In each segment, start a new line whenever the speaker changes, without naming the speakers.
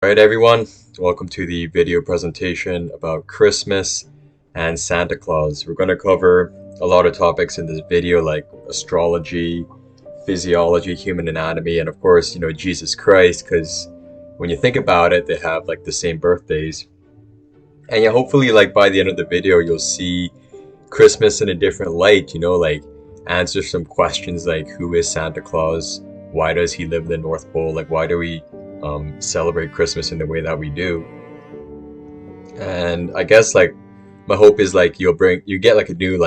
Alright everyone, welcome to the video presentation about Christmas and Santa Claus. We're going to cover a lot of topics in this video like astrology, physiology, human anatomy, and of course, Jesus Christ, because when you think about it, they have like the same birthdays. And yeah, hopefully like by the end of the video, you'll see Christmas in a different light, like answer some questions like who is Santa Claus? Why does he live in the North Pole? Like why do we celebrate Christmas in the way that we do? And I guess like my hope is like you get like a new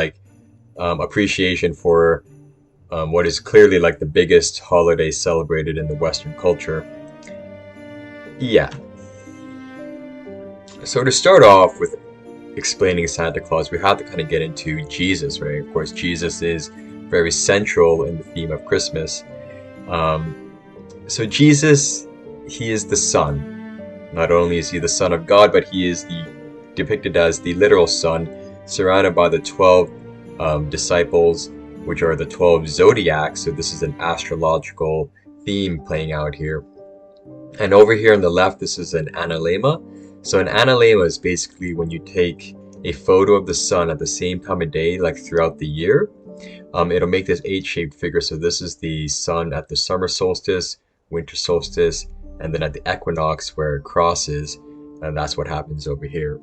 appreciation for what is clearly like the biggest holiday celebrated in the Western culture. Yeah. So to start off with explaining Santa Claus, we have to kind of get into Jesus, right? Of course, Jesus is very central in the theme of Christmas. So Jesus, he is the Son. Not only is he the Son of God, but he is depicted as the literal Son, surrounded by the 12 disciples, which are the 12 zodiacs. So this is an astrological theme playing out here. And over here on the left, this is an analemma. So an analemma is basically when you take a photo of the sun at the same time of day, like throughout the year. It'll make this H-shaped figure. So this is the sun at the summer solstice, winter solstice, and then at the equinox where it crosses, and that's what happens over here.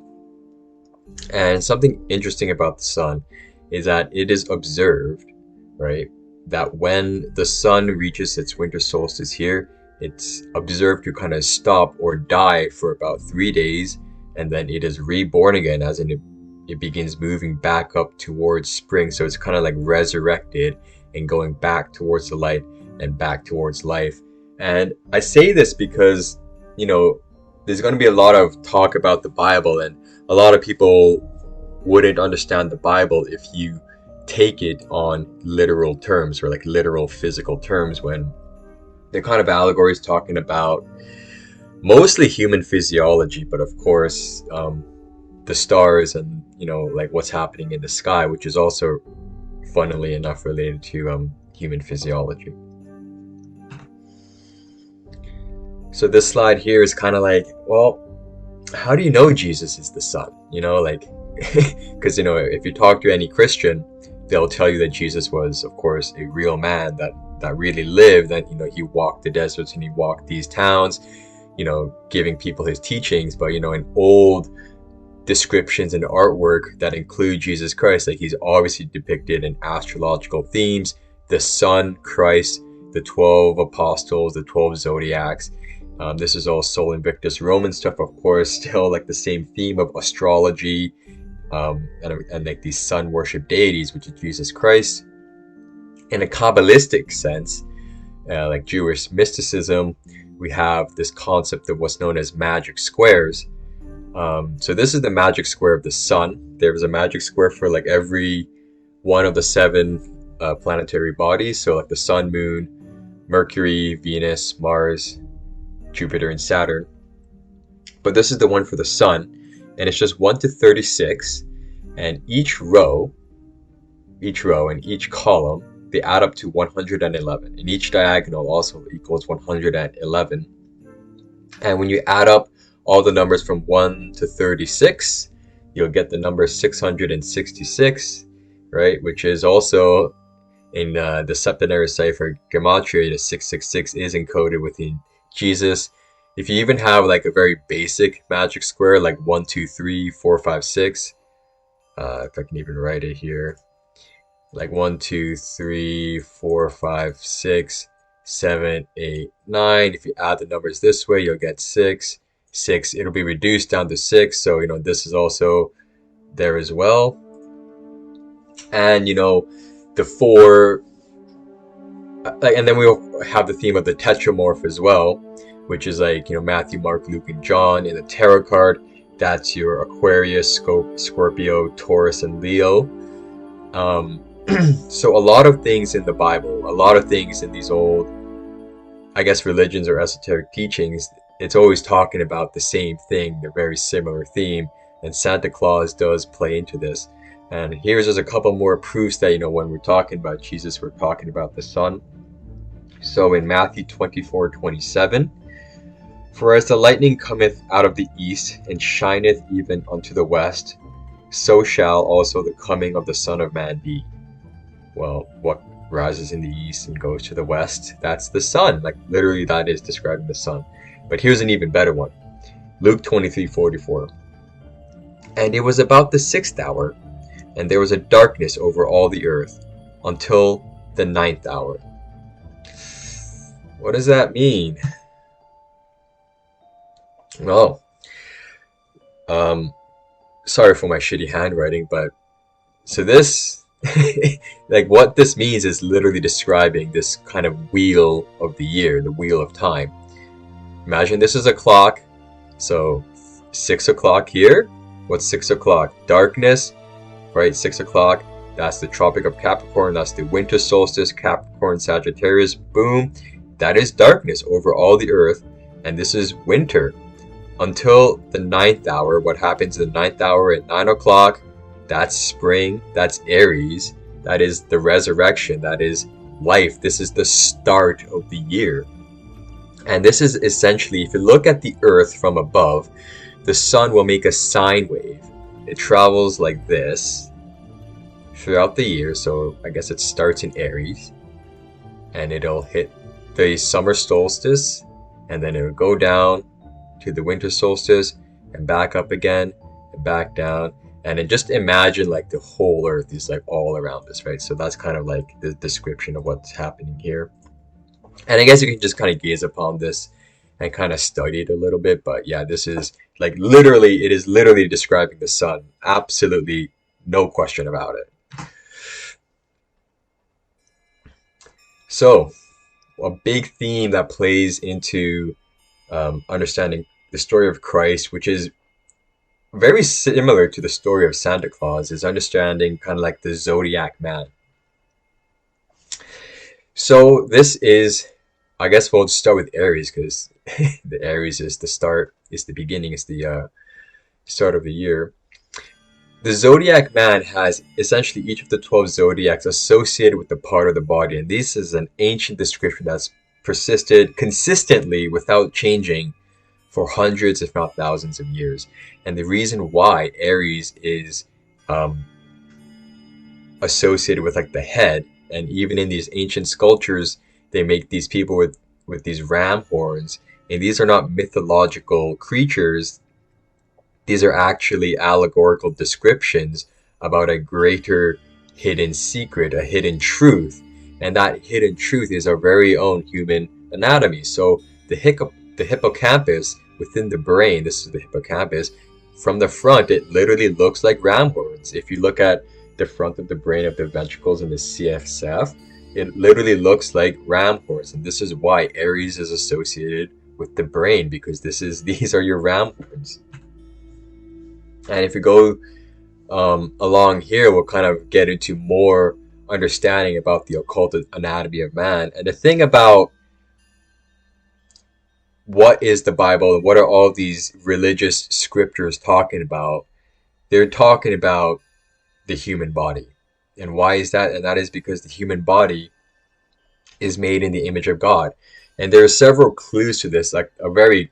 And something interesting about the sun is that it is observed, right, that when the sun reaches its winter solstice here, it's observed to kind of stop or die for about 3 days, and then it is reborn again, as in it begins moving back up towards spring. So it's kind of like resurrected and going back towards the light and back towards life. And I say this because, there's going to be a lot of talk about the Bible, and a lot of people wouldn't understand the Bible if you take it on literal terms, or like literal physical terms, when the kind of allegory is talking about mostly human physiology, but of course the stars and like what's happening in the sky, which is also funnily enough related to human physiology. So this slide here is kind of like, well, how do you know Jesus is the Son? Because if you talk to any Christian, they'll tell you that Jesus was, of course, a real man that really lived, and he walked the deserts and he walked these towns, giving people his teachings. But in old descriptions and artwork that include Jesus Christ, like he's obviously depicted in astrological themes, the Sun, Christ, the 12 apostles, the 12 zodiacs. This is all Sol Invictus Roman stuff, of course, still like the same theme of astrology, and like these sun worship deities, which is Jesus Christ. In a Kabbalistic sense, like Jewish mysticism, we have this concept of what's known as magic squares. So this is the magic square of the sun. There's a magic square for like every one of the 7 planetary bodies. So like the sun, moon, Mercury, Venus, Mars, Jupiter, and Saturn. But this is the one for the sun, and it's just 1 to 36, and each row and each column, they add up to 111, and each diagonal also equals 111. And when you add up all the numbers from 1 to 36, you'll get the number 666, right? Which is also in the septenary cipher gematria. The 666 is encoded within Jesus. If you even have like a very basic magic square, like 1, 2, 3, 4, 5, 6, if I can even write it here, like 1, 2, 3, 4, 5, 6, 7, 8, 9. If you add the numbers this way, you'll get 6. It'll be reduced down to 6. So, this is also there as well. And, the 4, and then we'll have the theme of the tetramorph as well, which is like, Matthew, Mark, Luke, and John. In the tarot card, that's your Aquarius, Scorpio, Taurus, and Leo. So a lot of things in the Bible, a lot of things in these old, I guess, religions or esoteric teachings, it's always talking about the same thing, the very similar theme, and Santa Claus does play into this. And here's just a couple more proofs that, when we're talking about Jesus, we're talking about the sun. So in Matthew 24:27, For as the lightning cometh out of the east, and shineth even unto the west, so shall also the coming of the Son of Man be. Well, what rises in the east and goes to the west? That's the sun. Like, literally, that is describing the sun. But here's an even better one. Luke 23:44. And it was about the 6th hour, and there was a darkness over all the earth, until the 9th hour. What does that mean? Well, sorry for my shitty handwriting, but so this, like, what this means is literally describing this kind of wheel of the year, the wheel of time. Imagine this is a clock, so 6 o'clock here. What's 6 o'clock? Darkness, right? 6 o'clock, that's the Tropic of Capricorn, that's the winter solstice, Capricorn, Sagittarius, boom. That is darkness over all the earth, and this is winter. Until the 9th hour, what happens in the 9th hour at 9 o'clock? That's spring, that's Aries, that is the resurrection, that is life. This is the start of the year. And this is essentially, if you look at the earth from above, the sun will make a sine wave. It travels like this throughout the year, so I guess it starts in Aries, and it'll hit the summer solstice, and then it'll go down to the winter solstice, and back up again, and back down. And then just imagine like the whole earth is like all around us, right? So that's kind of like the description of what's happening here. And I guess you can just kind of gaze upon this and kind of study it a little bit. But yeah, this is like literally, it is literally describing the sun. Absolutely no question about it. So a big theme that plays into understanding the story of Christ, which is very similar to the story of Santa Claus, is understanding kind of like the zodiac man. So this is, I guess we'll start with Aries, because the Aries is the start, is the beginning, is the start of the year. The zodiac man has essentially each of the 12 zodiacs associated with the part of the body, and this is an ancient description that's persisted consistently without changing for hundreds, if not thousands of years. And the reason why Aries is associated with like the head, and even in these ancient sculptures, they make these people with these ram horns, and these are not mythological creatures. These are actually allegorical descriptions about a greater hidden secret, a hidden truth. And that hidden truth is our very own human anatomy. So the hippocampus within the brain, this is the hippocampus, from the front, it literally looks like ram horns. If you look at the front of the brain of the ventricles and the CSF, it literally looks like ram horns. And this is why Aries is associated with the brain, because these are your ram horns. And if you go along here, we'll kind of get into more understanding about the occulted anatomy of man. And the thing about what is the Bible and what are all these religious scriptures talking about, they're talking about the human body. And why is that? And that is because the human body is made in the image of God. And there are several clues to this. Like a very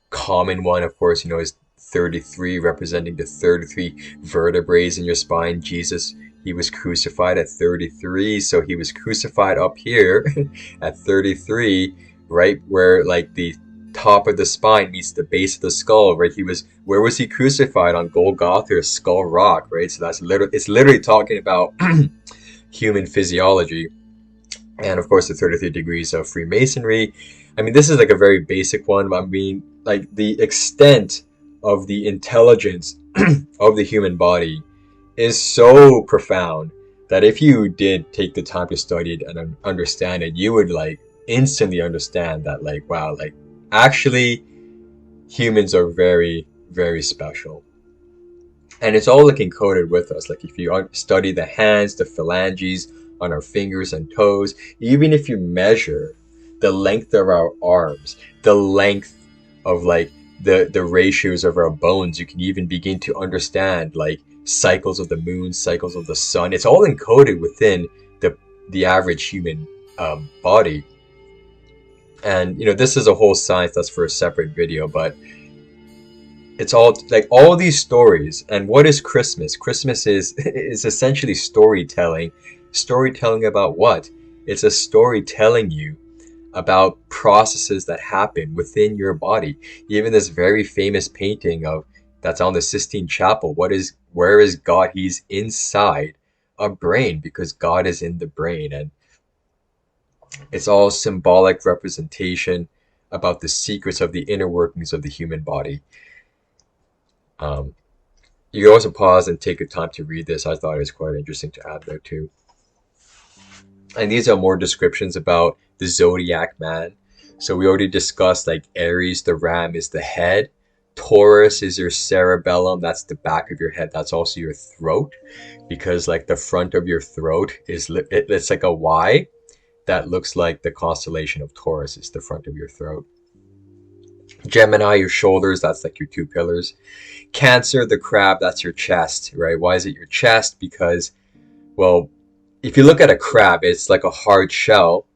common one, of course, is 33, representing the 33 vertebrae in your spine. Jesus, he was crucified at 33, so he was crucified up here at 33, right where like the top of the spine meets the base of the skull, right? Where was he crucified? On Golgotha, or Skull Rock, right? So it's literally talking about human physiology. And of course the 33 degrees of Freemasonry. I mean, this is like a very basic one. I mean, like the extent of the intelligence of the human body is so profound that if you did take the time to study it and understand it, you would like instantly understand that, like, wow, like actually humans are very, very special. And it's all like encoded with us. Like if you study the hands, the phalanges on our fingers and toes, even if you measure the length of our arms, the length of like the ratios of our bones, you can even begin to understand like cycles of the moon, cycles of the sun. It's all encoded within the average human body. And this is a whole science that's for a separate video, but it's all like all these stories. And what is Christmas? Christmas is essentially storytelling. Storytelling about what? It's a story telling you about processes that happen within your body. Even this very famous painting of that's on the Sistine Chapel. Where is God? He's inside a brain, because God is in the brain, and it's all symbolic representation about the secrets of the inner workings of the human body. Um, you can also pause and take your time to read this. I thought it was quite interesting to add there too. And these are more descriptions about the zodiac man. So we already discussed like Aries, the ram, is the head. Taurus is your cerebellum. That's the back of your head. That's also your throat, because like the front of your throat it's like a Y that looks like the constellation of Taurus. It's the front of your throat. Gemini, your shoulders. That's like your two pillars. Cancer, the crab. That's your chest, right? Why is it your chest? Because, well, if you look at a crab, it's like a hard shell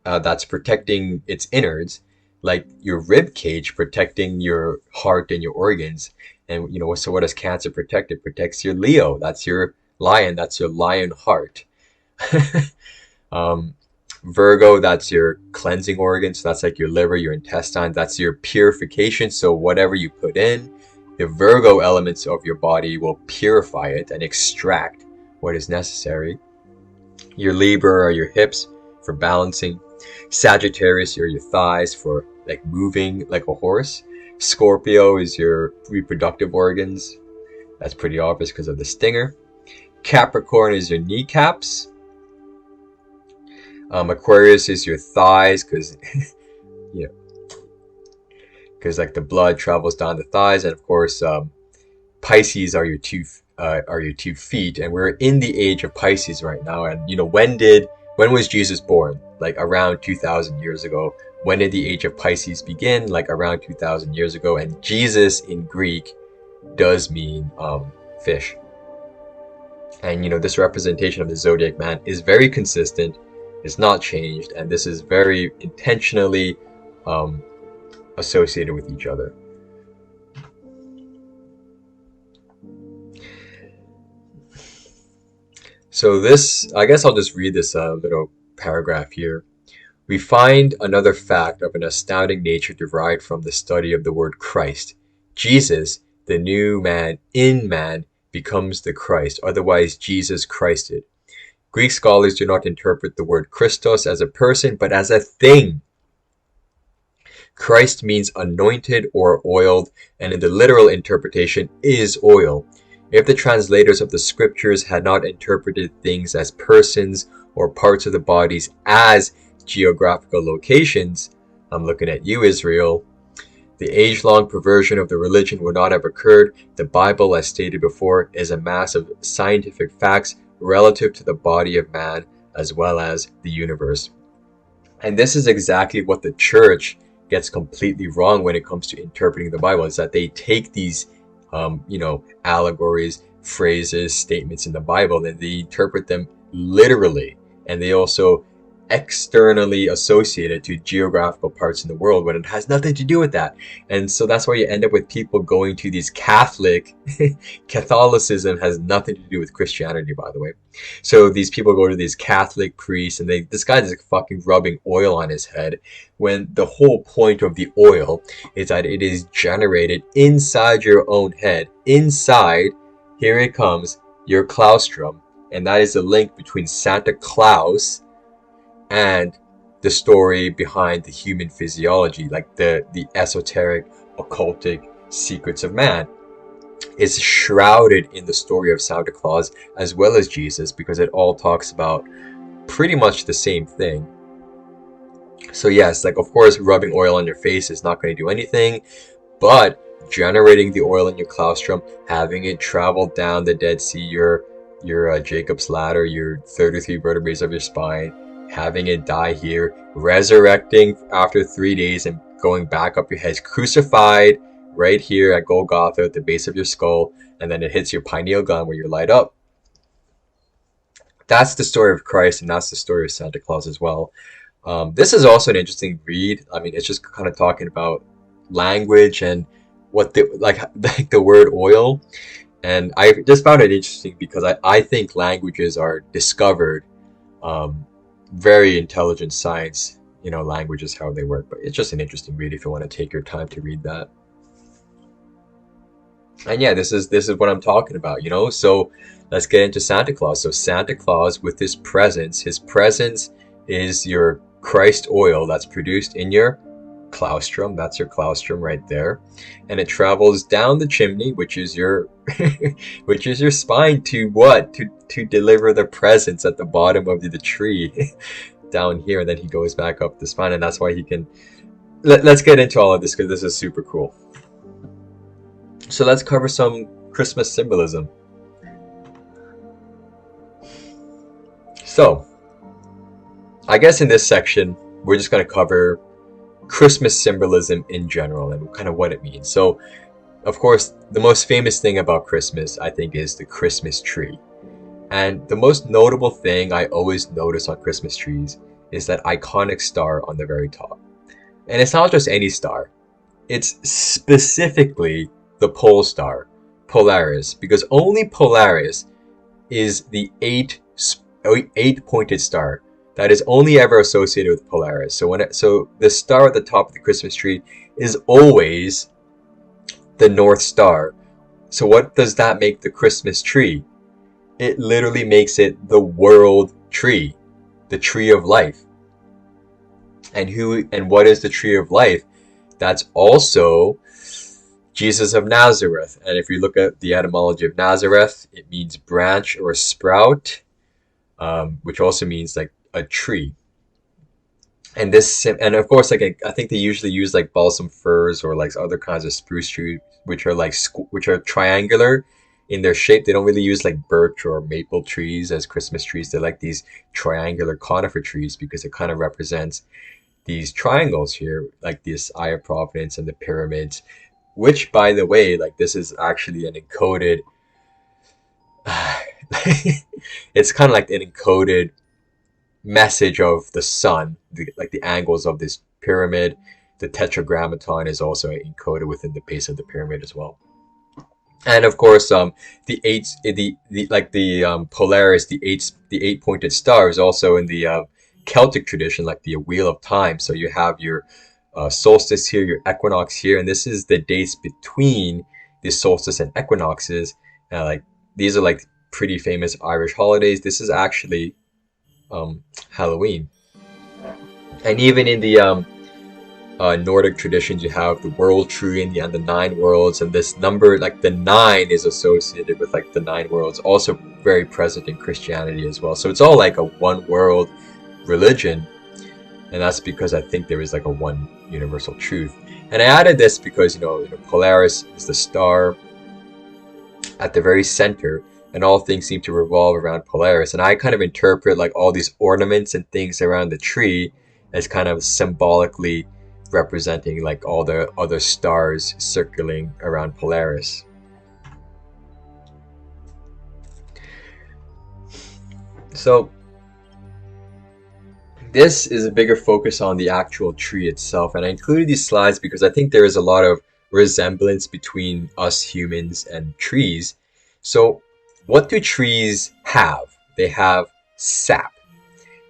that's protecting its innards, like your rib cage protecting your heart and your organs. And so what does Cancer protect? It protects your Leo. That's your lion. That's your lion heart. Virgo, that's your cleansing organ. So that's like your liver, your intestine. That's your purification. So whatever you put in, the Virgo elements of your body will purify it and extract what is necessary. Your Libra are your hips for balancing. Sagittarius are your thighs for like moving like a horse. Scorpio is your reproductive organs. That's pretty obvious because of the stinger. Capricorn is your kneecaps. Aquarius is your thighs, because because like the blood travels down the thighs. And of course, Pisces are your two feet, and we're in the age of Pisces right now. And when was Jesus born? Like around 2,000 years ago. When did the age of Pisces begin? Like around 2,000 years ago. And Jesus in Greek does mean fish. And this representation of the zodiac man is very consistent. It's not changed, and this is very intentionally associated with each other. So this, I guess I'll just read this little paragraph here. We find another fact of an astounding nature derived from the study of the word Christ. Jesus, the new man in man, becomes the Christ, otherwise Jesus Christed. Greek scholars do not interpret the word Christos as a person, but as a thing. Christ means anointed or oiled, and in the literal interpretation is oil. If the translators of the scriptures had not interpreted things as persons or parts of the bodies as geographical locations, I'm looking at you, Israel, the age-long perversion of the religion would not have occurred. The Bible, as stated before, is a mass of scientific facts relative to the body of man as well as the universe. And this is exactly what the church gets completely wrong when it comes to interpreting the Bible, is that they take these allegories, phrases, statements in the Bible, and they interpret them literally, and they also externally associated to geographical parts in the world when it has nothing to do with that. And so that's why you end up with people going to these Catholicism has nothing to do with Christianity, by the way. So these people go to these Catholic priests, and this guy's like fucking rubbing oil on his head, when the whole point of the oil is that it is generated inside your own head, inside, here it comes, your claustrum. And that is the link between Santa Claus and the story behind the human physiology, like the esoteric, occultic secrets of man, is shrouded in the story of Santa Claus as well as Jesus, because it all talks about pretty much the same thing. So yes, like of course rubbing oil on your face is not going to do anything, but generating the oil in your claustrum, having it travel down the Dead Sea, your Jacob's ladder, your 33 vertebrae of your spine, having it die here, resurrecting after 3 days and going back up your head, crucified right here at Golgotha at the base of your skull, and then it hits your pineal gland where you light up. That's the story of Christ, and that's the story of Santa Claus as well. This is also an interesting read. I mean, it's just kind of talking about language and what the like the word oil. And I just found it interesting because I think languages are discovered, um, very intelligent science. You know, languages, how they work. But it's just an interesting read if you want to take your time to read that. And yeah, this is what I'm talking about, you know? So let's get into Santa Claus. So Santa Claus with his presence is your Christ oil that's produced in your claustrum. That's your claustrum right there. And it travels down the chimney, which is your which is your spine to what? To deliver the presents at the bottom of the tree down here, and then he goes back up the spine, and that's why he can let's get into all of this because this is super cool. So let's cover some Christmas symbolism. So, I guess in this section, we're just going to cover Christmas symbolism in general and kind of what it means. So, of course, the most famous thing about Christmas, I think, is the Christmas tree. And the most notable thing I always notice on Christmas trees is that iconic star on the very top. And it's not just any star. It's specifically the pole star, Polaris, because only Polaris is the eight-pointed star that is only ever associated with Polaris. So the star at the top of the Christmas tree is always the North Star. So what does that make the Christmas tree? It literally makes it the world tree, the tree of life. And what is the tree of life? That's also Jesus of Nazareth. And if you look at the etymology of Nazareth, it means branch or sprout, which also means like a tree. And of course, like I think they usually use like balsam firs or like other kinds of spruce trees, which are triangular in their shape. They don't really use like birch or maple trees as Christmas trees. They're like these triangular conifer trees because it kind of represents these triangles here, like this Eye of Providence and the pyramids, which, by the way, like this is actually an encoded. It's kind of like an encoded message of the sun, like the angles of this pyramid. The tetragrammaton is also encoded within the base of the pyramid as well. And of course, the eight, the Polaris, the eight-pointed star is also in the Celtic tradition, like the Wheel of Time. So you have your solstice here, your equinox here, and this is the dates between the solstice and equinoxes. Like these are like pretty famous Irish holidays. This is actually Halloween. And even in the Nordic traditions, you have the world tree and the nine worlds, and this number, like the nine, is associated with like the nine worlds, also very present in Christianity as well. So it's all like a one world religion, and that's because I think there is like a one universal truth. And I added this because Polaris is the star at the very center, and all things seem to revolve around Polaris. And I kind of interpret like all these ornaments and things around the tree as kind of symbolically representing like all the other stars circling around Polaris. So this is a bigger focus on the actual tree itself, and I included these slides because I think there is a lot of resemblance between us humans and trees. So what do trees have? They have sap,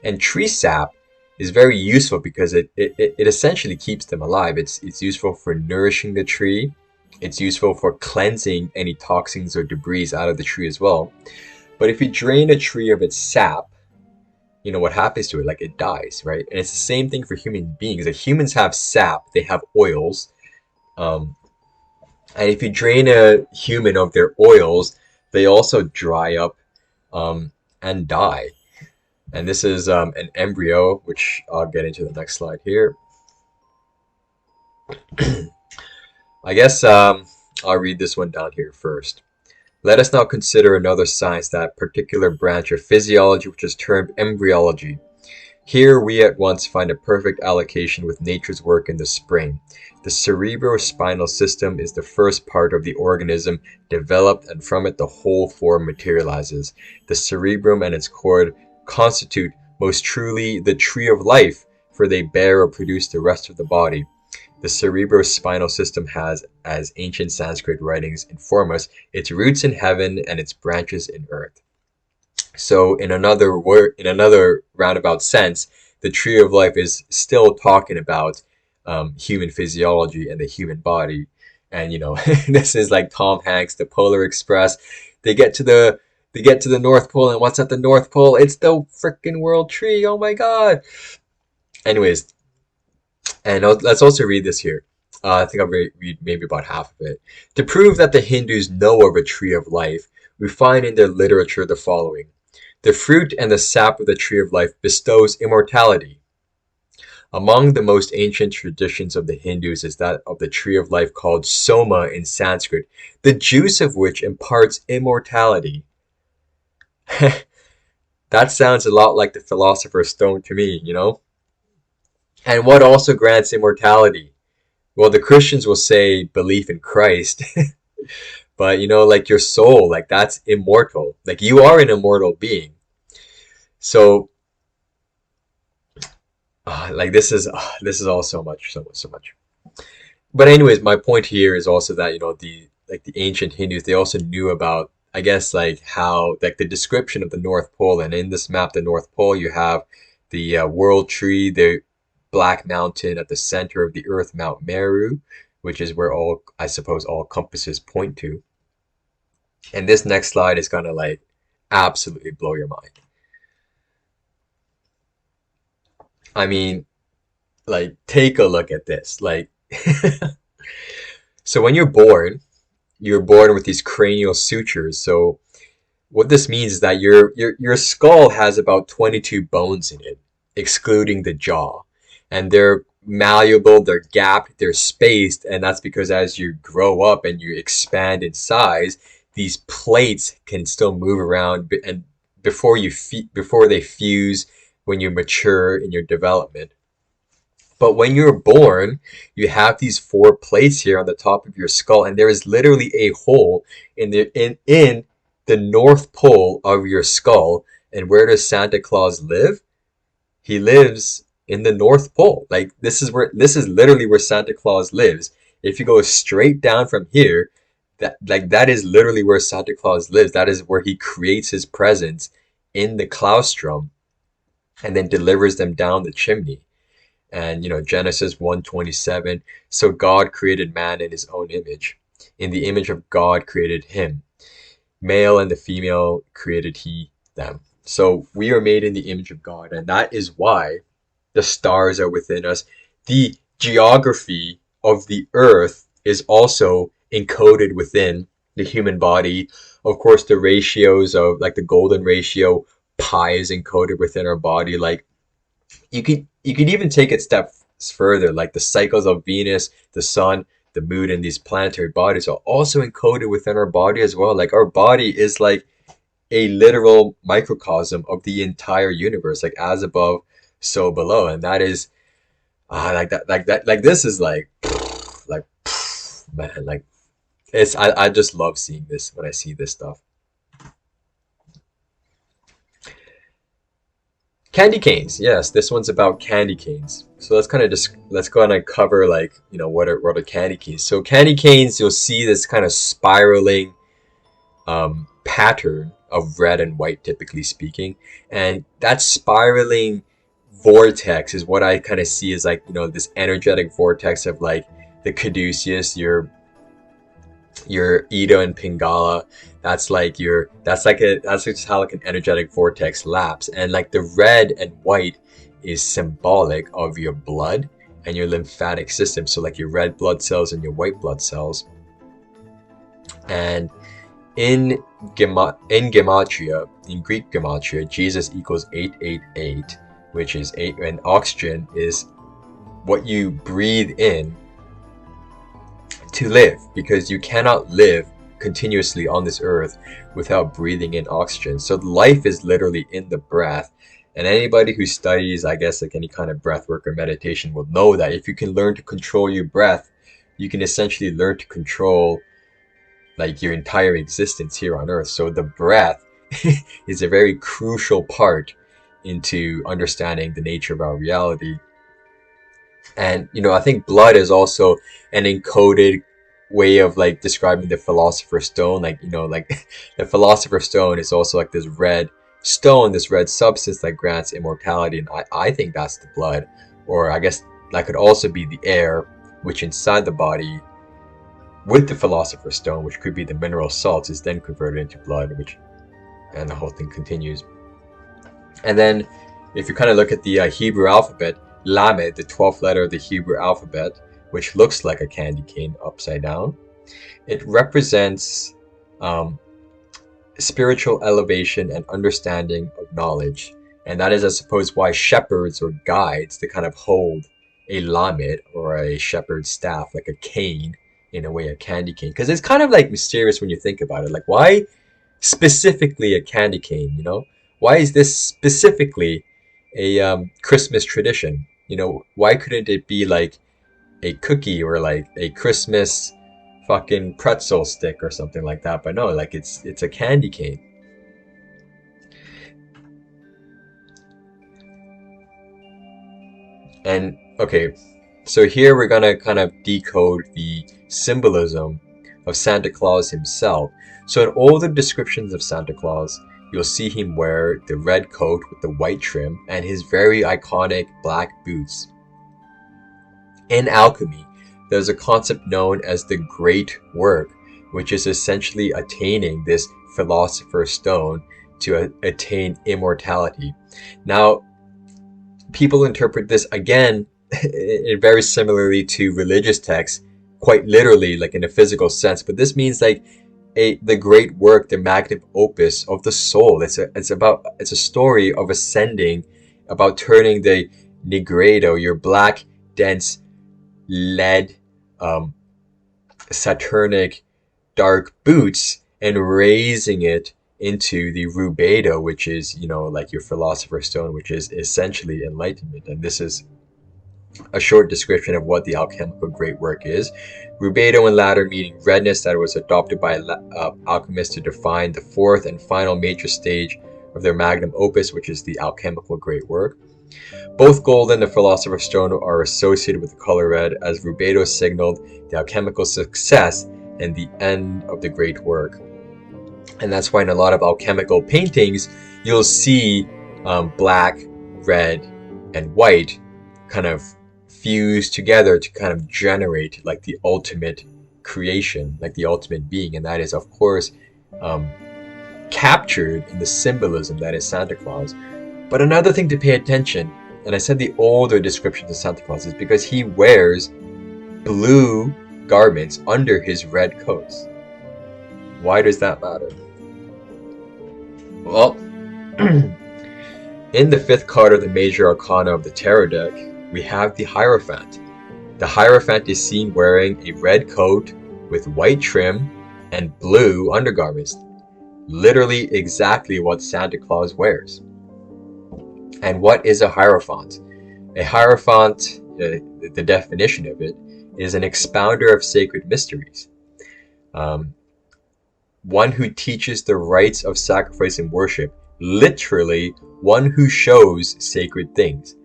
and tree sap is very useful because it essentially keeps them alive. It's useful for nourishing the tree. It's useful for cleansing any toxins or debris out of the tree as well. But if you drain a tree of its sap, you know what happens to it? Like it dies, right? And it's the same thing for human beings. Like humans have sap, they have oils. And if you drain a human of their oils, they also dry up and die. And this is an embryo, which I'll get into the next slide here. I guess I'll read this one down here first. Let us now consider another science, that particular branch of physiology which is termed embryology. Here we at once find a perfect allocation with nature's work in the spring. The cerebrospinal system is the first part of the organism developed, and from it the whole form materializes. The cerebrum and its cord constitute most truly the tree of life, for they bear or produce the rest of the body. The cerebrospinal system has, as ancient Sanskrit writings inform us, its roots in heaven and its branches in earth. So in another roundabout sense, the tree of life is still talking about human physiology and the human body. And this is like Tom Hanks, the Polar Express. They get to the North Pole, and what's at the North Pole? It's the freaking World Tree. Oh my God. Anyways, and let's also read this here. I think I'll read maybe about half of it. To prove that the Hindus know of a tree of life, we find in their literature the following. The fruit and the sap of the tree of life bestows immortality. Among the most ancient traditions of the Hindus is that of the tree of life called soma in Sanskrit, the juice of which imparts immortality. That sounds a lot like the Philosopher's Stone to me, And what also grants immortality? Well, the Christians will say belief in Christ. But like your soul, like that's immortal. Like you are an immortal being. So like this is all so much. But anyways, my point here is also that the ancient Hindus, they also knew about, I guess, like how like the description of the North Pole. And in this map, the North Pole, you have the World Tree, the Black Mountain at the center of the Earth, Mount Meru, which is where all compasses point to. And this next slide is gonna like absolutely blow your mind. I mean, like take a look at this. Like so when you're born with these cranial sutures. So what this means is that your skull has about 22 bones in it, excluding the jaw. And they're malleable, they're gapped, they're spaced, and that's because as you grow up and you expand in size, these plates can still move around and before they fuse when you mature in your development. But when you're born, you have these 4 plates here on the top of your skull, and there is literally a hole in the North Pole of your skull. And where does Santa Claus live? He lives in the North Pole. Like this is literally where Santa Claus lives. If you go straight down from here, that is literally where Santa Claus lives. That is where he creates his presents in the claustrum and then delivers them down the chimney. And Genesis 1:27, so God created man in his own image. In the image of God created him. Male and the female created he them. So we are made in the image of God, and that is why the stars are within us. The geography of the earth is also encoded within the human body. Of course, the ratios of like the golden ratio, pi is encoded within our body. Like you could even take it steps further, like the cycles of Venus, the sun, the moon, and these planetary bodies are also encoded within our body as well. Like our body is like a literal microcosm of the entire universe, like as above, so below. And that is like this is like man, like I just love seeing this when I see this stuff. Candy canes, yes, this one's about candy canes. So let's go and cover like what are candy canes. So candy canes, you'll see this kind of spiraling pattern of red and white, typically speaking, and that spiraling vortex is what I kind of see as like this energetic vortex of like the caduceus, your Ida and Pingala. That's just how like an energetic vortex laps. And like the red and white is symbolic of your blood and your lymphatic system. So like your red blood cells and your white blood cells. And in gematria, in Greek gematria, Jesus equals 888, which is 8, and oxygen is what you breathe in to live, because you cannot live continuously on this earth without breathing in oxygen. So life is literally in the breath. And anybody who studies, I guess, like any kind of breath work or meditation will know that if you can learn to control your breath, you can essentially learn to control like your entire existence here on earth. So the breath is a very crucial part into understanding the nature of our reality. And I think blood is also an encoded way of like describing the philosopher's stone. Like like the philosopher's stone is also like this red stone, this red substance that grants immortality, and I think that's the blood. Or I guess that could also be the air, which inside the body with the philosopher's stone, which could be the mineral salts, is then converted into blood, and the whole thing continues. And then if you kind of look at the Hebrew alphabet, Lamed, the 12th letter of the Hebrew alphabet, which looks like a candy cane upside down, it represents spiritual elevation and understanding of knowledge. And that is, I suppose, why shepherds or guides, they kind of hold a lamed or a shepherd's staff, like a cane, in a way, a candy cane. Because it's kind of like mysterious when you think about it. Like, why specifically a candy cane, Why is this specifically a Christmas tradition? Why couldn't it be like a cookie or like a Christmas fucking pretzel stick or something like that? But no, like it's a candy cane. And okay, so here we're gonna kind of decode the symbolism of Santa Claus himself. So in all the descriptions of Santa Claus, you'll see him wear the red coat with the white trim and his very iconic black boots. In alchemy, there's a concept known as the Great Work, which is essentially attaining this philosopher's stone to attain immortality. Now, people interpret this again very similarly to religious texts, quite literally, like in a physical sense. But this means like the great work, the magnum opus of the soul. It's a story of ascending, about turning the negredo, your black, dense, lead, Saturnic, dark boots, and raising it into the rubedo, which is, like your philosopher's stone, which is essentially enlightenment. And this is a short description of what the alchemical great work is. Rubedo in Latin meaning redness, that was adopted by alchemists to define the fourth and final major stage of their magnum opus, which is the alchemical great work. Both gold and the philosopher's stone are associated with the color red, as rubedo signaled the alchemical success and the end of the great work. And that's why in a lot of alchemical paintings, you'll see black, red, and white kind of fuse together to kind of generate like the ultimate creation, like the ultimate being. And that is, of course, captured in the symbolism that is Santa Claus. But another thing to pay attention, and I said the older descriptions of Santa Claus, is because he wears blue garments under his red coats. Why does that matter? Well, in the fifth card of the major arcana of the tarot deck, we have the hierophant. The hierophant is seen wearing a red coat with white trim and blue undergarments. Literally exactly what Santa Claus wears. And what is a hierophant? A hierophant, the definition of it, is an expounder of sacred mysteries. One who teaches the rites of sacrifice and worship. Literally, one who shows sacred things.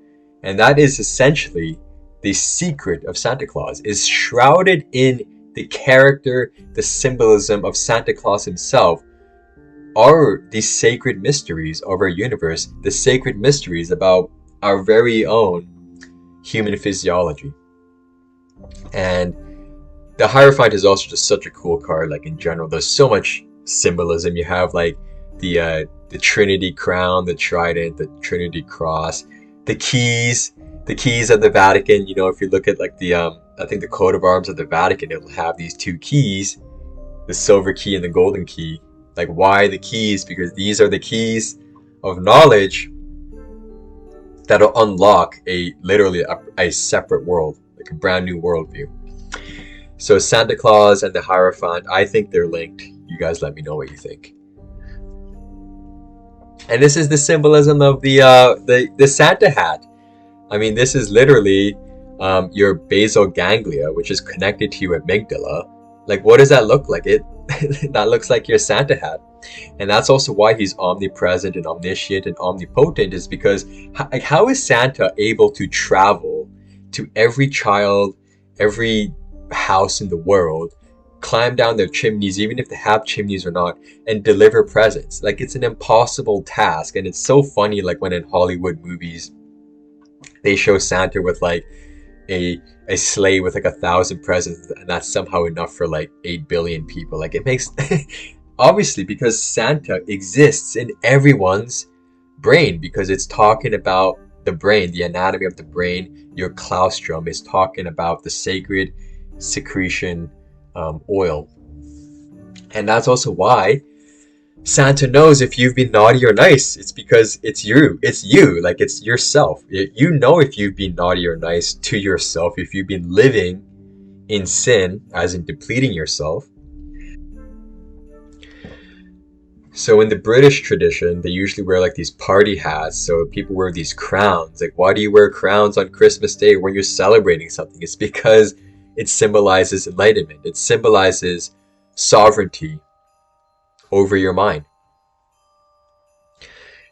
And that is essentially the secret of Santa Claus, is shrouded in the character, the symbolism of Santa Claus himself, are the sacred mysteries of our universe, the sacred mysteries about our very own human physiology. And the hierophant is also just such a cool card. Like in general, there's so much symbolism. You have like the Trinity crown, the trident, the Trinity cross, the keys of the Vatican. If you look at like the I think the coat of arms of the Vatican, it'll have these two keys, the silver key and the golden key. Like, why the keys? Because these are the keys of knowledge that'll unlock literally a separate world, like a brand new worldview. So Santa Claus and the hierophant, I think they're linked. You guys let me know what you think. And this is the symbolism of the Santa hat. I mean, this is literally your basal ganglia, which is connected to your amygdala. Like, what does that look like? That looks like your Santa hat. And that's also why he's omnipresent and omniscient and omnipotent, is because how is Santa able to travel to every child, every house in the world, climb down their chimneys, even if they have chimneys or not, and deliver presents. Like, it's an impossible task. And it's so funny, like when in Hollywood movies they show Santa with like a sleigh with like 1,000 presents, and that's somehow enough for like 8 billion people. Like, it makes obviously, because Santa exists in everyone's brain, because it's talking about the brain, the anatomy of the brain. Your claustrum is talking about the sacred secretion oil. And that's also why Santa knows if you've been naughty or nice. It's because it's you, like, it's yourself. You know if you've been naughty or nice to yourself, if you've been living in sin, as in depleting yourself. So in the British tradition, they usually wear like these party hats. So people wear these crowns. Like, why do you wear crowns on Christmas Day when you're celebrating something? It's because it symbolizes enlightenment. It symbolizes sovereignty over your mind.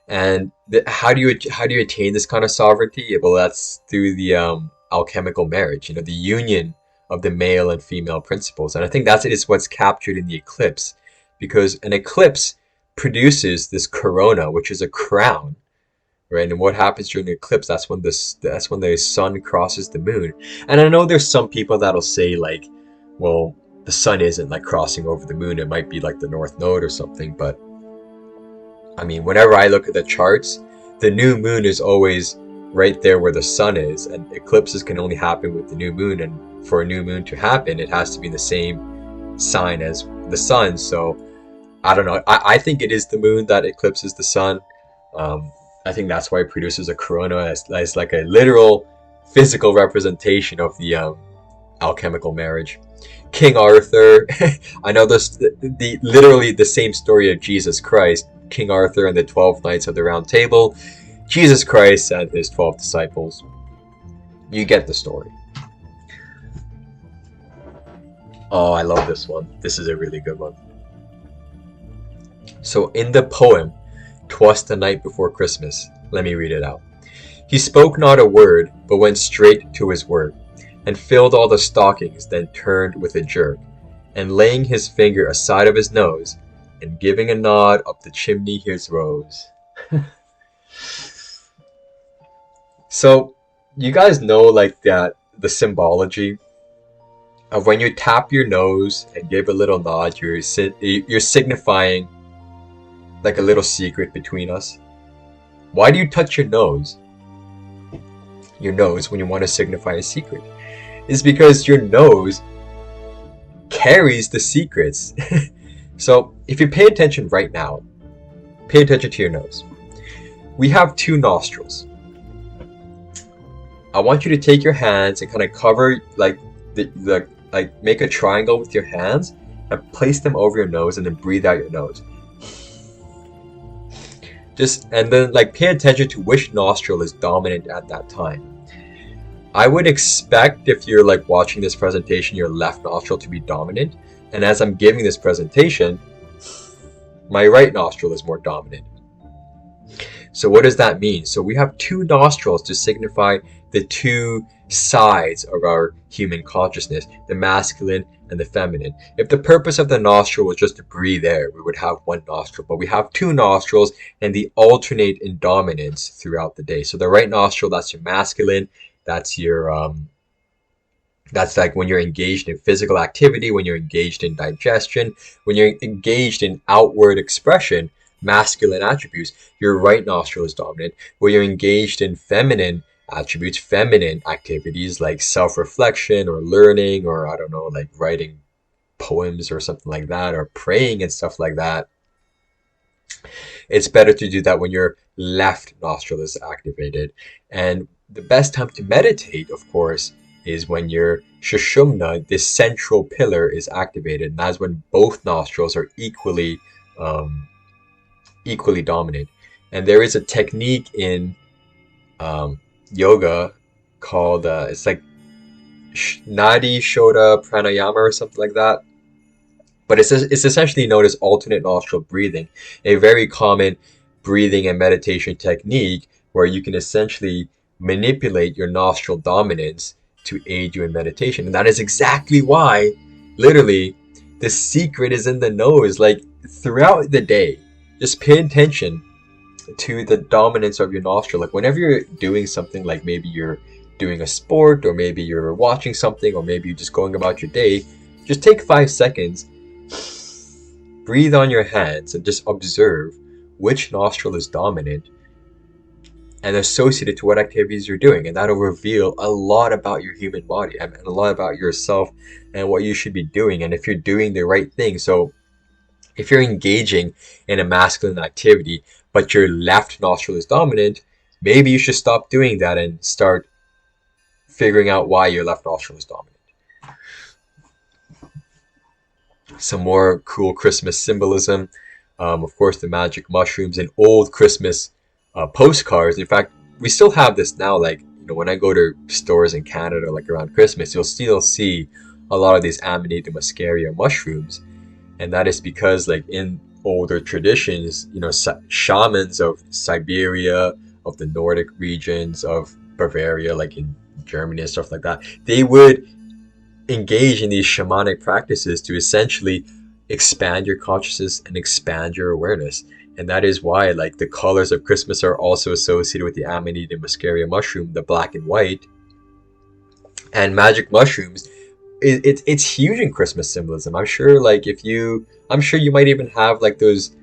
And how do you attain this kind of sovereignty? Well, that's through the alchemical marriage. You know, the union of the male and female principles. And I think that is what's captured in the eclipse, because an eclipse produces this corona, which is a crown, right? And what happens during the eclipse? That's when the sun crosses the moon. And I know there's some people that'll say like, well, the sun isn't like crossing over the moon. It might be like the North Node or something. But I mean, whenever I look at the charts, the new moon is always right there where the sun is, and eclipses can only happen with the new moon. And for a new moon to happen, it has to be in the same sign as the sun. So I don't know. I think it is the moon that eclipses the sun. I think that's why it produces a corona as like a literal physical representation of the alchemical marriage. King Arthur, I know this literally the same story of Jesus Christ. King Arthur and the 12 Knights of the Round Table, Jesus Christ and his 12 disciples. You get the story. Oh, I love this one. This is a really good one. So in the poem, "'Twas the Night Before Christmas," let me read it out. "He spoke not a word, but went straight to his work, and filled all the stockings, then turned with a jerk, and laying his finger aside of his nose, and giving a nod up the chimney his rose." So you guys know like that the symbology of when you tap your nose and give a little nod, you're signifying like a little secret between us. Why do you touch your nose? Your nose when you want to signify a secret is because your nose carries the secrets. So if you pay attention right now, pay attention to your nose. We have two nostrils. I want you to take your hands and kind of cover like like make a triangle with your hands and place them over your nose, and then breathe out your nose. And then like pay attention to which nostril is dominant at that time. I would expect if you're like watching this presentation, your left nostril to be dominant. And as I'm giving this presentation, my right nostril is more dominant. So what does that mean? So we have two nostrils to signify the two sides of our human consciousness, the masculine and the feminine. If the purpose of the nostril was just to breathe air, we would have one nostril, but we have two nostrils and they alternate in dominance throughout the day. So the right nostril, that's your masculine, that's your that's like when you're engaged in physical activity, when you're engaged in digestion, when you're engaged in outward expression, masculine attributes, your right nostril is dominant. When you're engaged in feminine attributes, feminine activities like self-reflection or learning, or I don't know, like writing poems or something like that, or praying and stuff like that, it's better to do that when your left nostril is activated. And the best time to meditate, of course, is when your Sushumna, this central pillar, is activated, and that's when both nostrils are equally dominant. And there is a technique in yoga called it's like Nadi Shoda Pranayama or something like that, but it's essentially known as alternate nostril breathing, a very common breathing and meditation technique where you can essentially manipulate your nostril dominance to aid you in meditation. And that is exactly why, literally, the secret is in the nose. Like, throughout the day, just pay attention to the dominance of your nostril. Like, whenever you're doing something, like maybe you're doing a sport, or maybe you're watching something, or maybe you're just going about your day, just take 5 seconds, breathe on your hands, and just observe which nostril is dominant and associated to what activities you're doing. And that'll reveal a lot about your human body and a lot about yourself and what you should be doing, and if you're doing the right thing. So if you're engaging in a masculine activity, but your left nostril is dominant, maybe you should stop doing that and start figuring out why your left nostril is dominant. Some more cool Christmas symbolism. Of course, the magic mushrooms and old Christmas postcards. In fact, we still have this now. Like, when I go to stores in Canada, like around Christmas, you'll still see a lot of these Amanita muscaria mushrooms. And that is because, like, in older traditions, shamans of Siberia, of the Nordic regions, of Bavaria, like in Germany and stuff like that, they would engage in these shamanic practices to essentially expand your consciousness and expand your awareness. And that is why, like, the colors of Christmas are also associated with the Amanita muscaria mushroom, the black and white. And magic mushrooms, it's huge in Christmas symbolism. I'm sure you might even have like those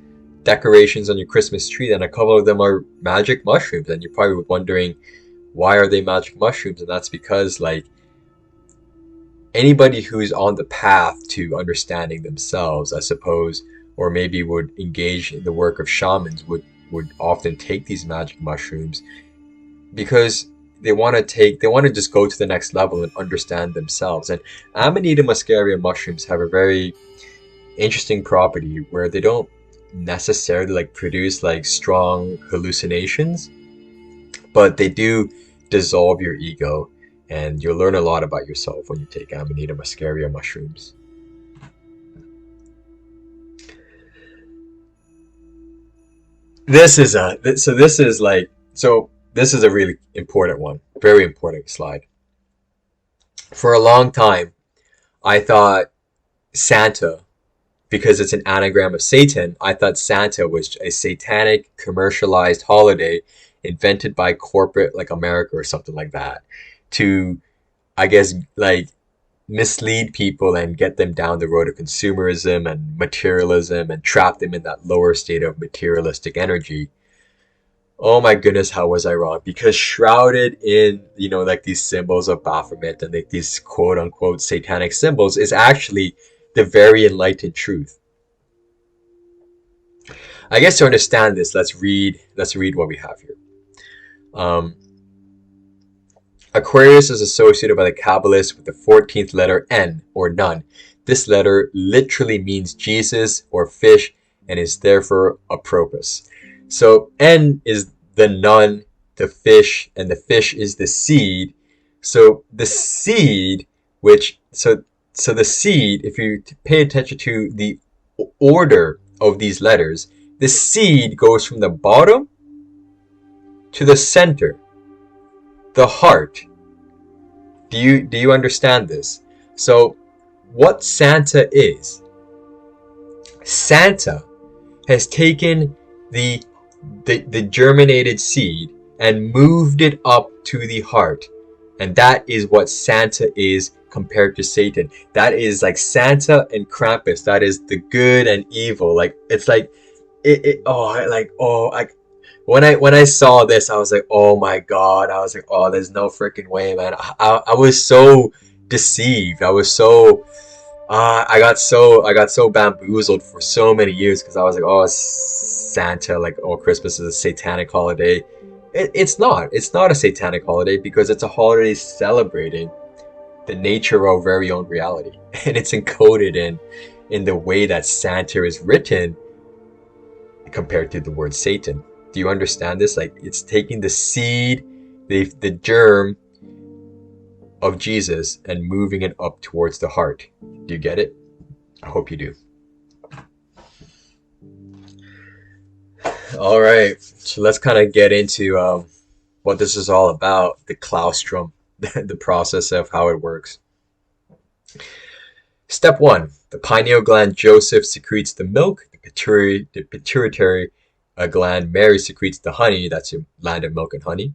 decorations on your Christmas tree, and a couple of them are magic mushrooms, and you're probably wondering, why are they magic mushrooms? And that's because, like, anybody who's on the path to understanding themselves, I suppose, or maybe would engage in the work of shamans, would often take these magic mushrooms because they want to just go to the next level and understand themselves. And Amanita muscaria mushrooms have a very interesting property where they don't necessarily like produce like strong hallucinations, but they do dissolve your ego, and you'll learn a lot about yourself when you take Amanita muscaria mushrooms. This is a really important one, very important slide. For a long time, I thought Santa, because it's an anagram of Satan, I thought Santa was a satanic commercialized holiday invented by corporate, like America or something like that, to, I guess, like, mislead people and get them down the road of consumerism and materialism and trap them in that lower state of materialistic energy. Oh my goodness, how was I wrong? Because shrouded in, like these symbols of Baphomet and like these quote unquote satanic symbols is actually the very enlightened truth. I guess to understand this, let's read what we have here. Aquarius is associated by the Kabbalists with the 14th letter N, or Nun. This letter literally means Jesus or fish and is therefore apropos. So N is the nun, the fish, and the fish is the seed. So the seed, so the seed, if you pay attention to the order of these letters, the seed goes from the bottom to the center, the heart. Do you understand this? So what Santa is, Santa has taken the germinated seed and moved it up to the heart, and that is what Santa is compared to Satan. That is like Santa and Krampus. That is the good and evil. Like, it's like when I saw this, I was like, oh my god. I was like, oh, there's no freaking way, man. I was so deceived. I was so I got so bamboozled for so many years, because I was like, oh, Santa, like, oh, Christmas is a satanic holiday. It's not a satanic holiday, because it's a holiday celebrating the nature of our very own reality, and it's encoded in the way that Santa is written compared to the word Satan. Do you understand this? Like, it's taking the seed, the germ of Jesus, and moving it up towards the heart. Do you get it? I hope you do. All right, so let's kind of get into what this is all about, the claustrum the process of how it works. Step 1. The pineal gland Joseph secretes the milk. The pituitary gland Mary secretes the honey. That's your land of milk and honey.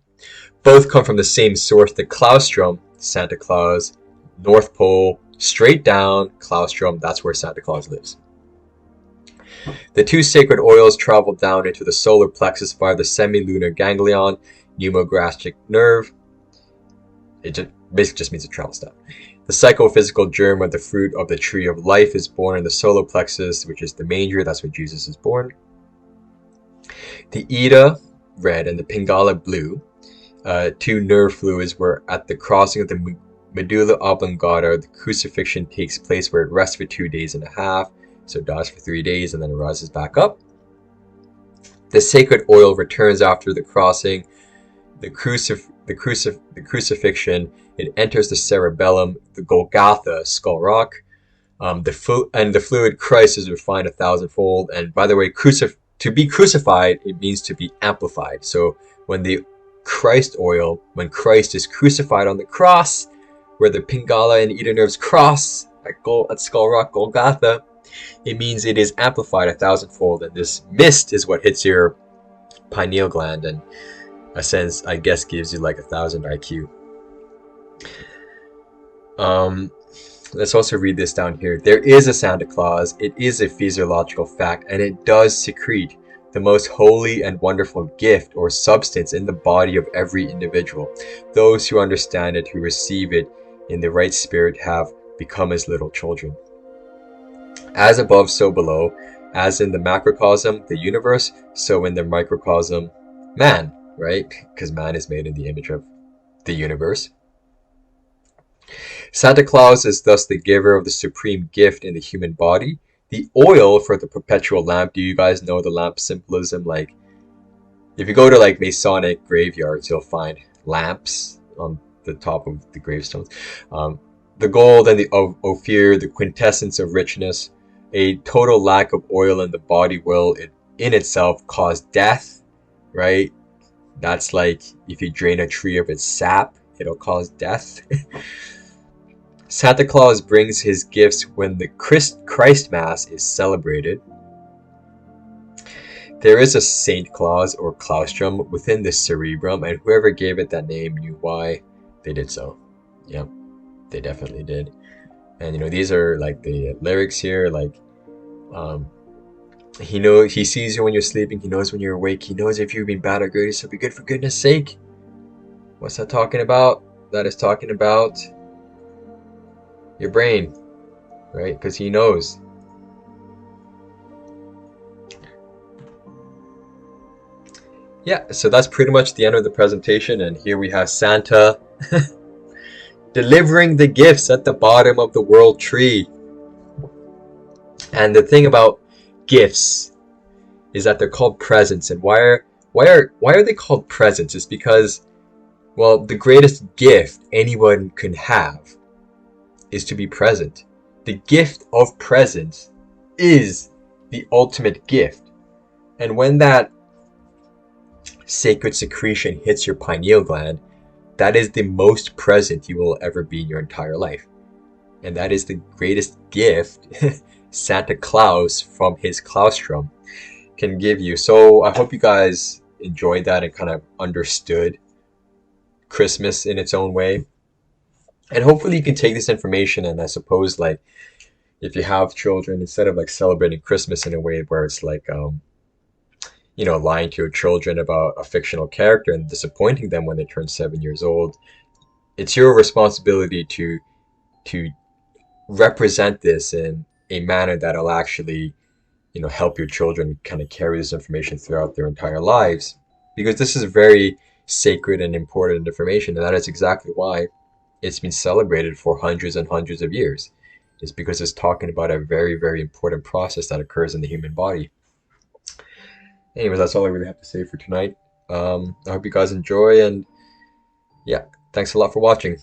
Both come from the same source, the claustrum, Santa Claus, North Pole, straight down, claustrum, that's where Santa Claus lives. The two sacred oils travel down into the solar plexus via the semilunar ganglion, pneumogastric nerve. It basically just means it travels down. The psychophysical germ of the fruit of the tree of life is born in the solar plexus, which is the manger. That's where Jesus is born. The Ida, red, and the Pingala, blue, two nerve fluids were at the crossing of the medulla oblongata. The crucifixion takes place where it rests for 2 days and a half. So it dies for 3 days and then it rises back up. The sacred oil returns after the crossing. The crucifixion, it enters the cerebellum, the Golgotha, skull rock. The fluid Christ is refined 1,000-fold. And by the way, to be crucified, it means to be amplified. So when the Christ oil, when Christ is crucified on the cross, where the Pingala and Ida nerves cross at skull rock, Golgotha, it means it is amplified 1,000-fold. And this mist is what hits your pineal gland and a sense, I guess, gives you like 1,000 IQ. Let's also read this down here. There is a Santa Claus. It is a physiological fact, and it does secrete the most holy and wonderful gift or substance in the body of every individual. Those who understand it, who receive it in the right spirit, have become as little children. As above, so below. As in the macrocosm, the universe, so in the microcosm, man. Right? Because man is made in the image of the universe. Santa Claus is thus the giver of the supreme gift in the human body. The oil for the perpetual lamp. Do you guys know the lamp symbolism? Like, if you go to like Masonic graveyards, you'll find lamps on the top of the gravestones. The gold and the ophir, the quintessence of richness. A total lack of oil in the body will, in itself, cause death. Right? That's like if you drain a tree of its sap, it'll cause death. Santa Claus brings his gifts when the Christ Mass is celebrated. There is a Saint Claus or claustrum within the cerebrum, and whoever gave it that name knew why they did so. Yep, they definitely did. And these are like the lyrics here, like he sees you when you're sleeping, he knows when you're awake, he knows if you've been bad or good, so be good for goodness sake. What's that talking about? That is talking about your brain, right? Because he knows. Yeah, so that's pretty much the end of the presentation, and here we have Santa delivering the gifts at the bottom of the world tree. And the thing about gifts is that they're called presents. And why are they called presents? It's because, well, the greatest gift anyone can have is to be present. The gift of presence is the ultimate gift. And when that sacred secretion hits your pineal gland, that is the most present you will ever be in your entire life. And that is the greatest gift Santa Claus from his claustrum can give you. So I hope you guys enjoyed that and kind of understood Christmas in its own way. And hopefully you can take this information, and I suppose, like, if you have children, instead of like celebrating Christmas in a way where it's like lying to your children about a fictional character and disappointing them when they turn 7 years old, it's your responsibility to represent this in a manner that'll actually help your children kind of carry this information throughout their entire lives, because this is very sacred and important information, and that is exactly why it's been celebrated for hundreds and hundreds of years. It's because it's talking about a very, very important process that occurs in the human body. Anyways, that's all I really have to say for tonight. I hope you guys enjoy, and yeah, thanks a lot for watching.